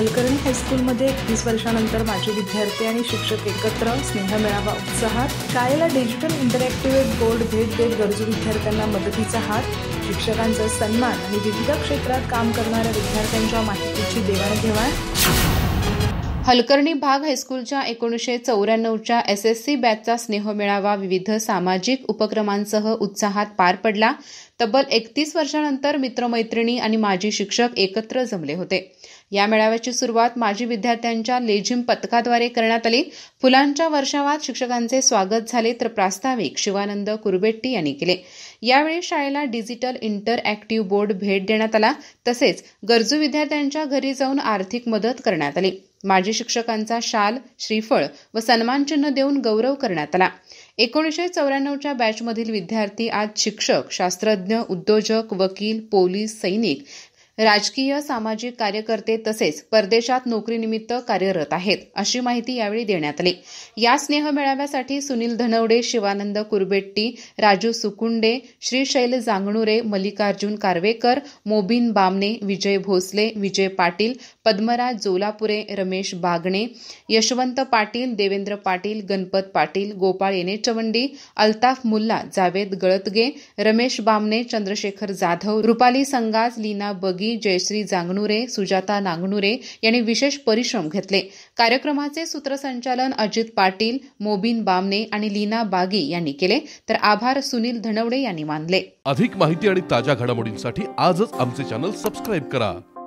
हलकर्णी हायस्कूलमध्ये 31 वर्षानंतर माजी विद्यार्थी आणि शिक्षक एकत्र स्नेहमेळावा उत्साहात. शाळेला डिजिटल इंटरॅक्टिव्ह बोर्ड भेट देत गरजू विद्यार्थ्यांना मदतीचा हात. शिक्षकांचा सन्मान आणि विविध क्षेत्रात काम करणाऱ्या विद्यार्थ्यांच्या माहितीची देवाणघेवाण. हलकर्णी भाग हायस्कूलच्या 1994च्या SSC बॅचचा स्नेहमेळावा विविध सामाजिक उपक्रमांसह उत्साहात पार पडला. तब्बल 31 वर्षानंतर मित्रमैत्रिणी आणि माजी शिक्षक एकत्र जमले होते. या मेळाव्याची सुरुवात माजी विद्यार्थ्यांच्या लेझिम पथकाद्वारे करण्यात आली. फुलांच्या वर्षावात शिक्षकांचे स्वागत झाले तर प्रास्ताविक शिवानंद कुरबेट्टी यांनी केले. यावेळी शाळेला डिजिटल इंटरॅक्टिव्ह बोर्ड भेट देण्यात आला. तसेच गरजू विद्यार्थ्यांच्या घरी जाऊन आर्थिक मदत करण्यात आली. माजी शिक्षकांचा शाल, श्रीफळ व सन्मानचिन्ह देऊन गौरव करण्यात आला. 1994च्या बॅचमधील विद्यार्थी आज शिक्षक, शास्त्रज्ञ, उद्योजक, वकील, पोलीस, सैनिक, राजकीय, सामाजिक कार्यकर्ते तसेच परदेशात नोकरीनिमित्त कार्यरत आहेत, अशी माहिती यावेळी देण्यात आली. या स्नेह मेळाव्यासाठी सुनील धनवडे, शिवानंद कुरबेट्टी, राजू सुकुंडे, श्रीशैल जांगणुरे, मल्लिकार्जुन कारवेकर, मोबिन बामणे, विजय भोसले, विजय पाटील, पद्मराज जोलापुरे, रमेश बागणे, यशवंत पाटील, देवेंद्र पाटील, गणपत पाटील, गोपाळ येनेचवंडी, अल्ताफ मुल्ला, जावेद गळतगे, रमेश बामणे, चंद्रशेखर जाधव, रुपाली संगाज, लीना बगी, जयश्री जांगणुरे, सुजाता नांगणुरे यांनी विशेष परिश्रम घेतले. कार्यक्रमाचे सूत्रसंचालन अजित पाटील, मोबिन बामणे आणि लीना बागी यांनी केले तर आभार सुनील धनवडे यांनी मानले. अधिक माहिती आणि ताज्या घडामोडींसाठी आजच आमचे चॅनल सबस्क्राइब करा.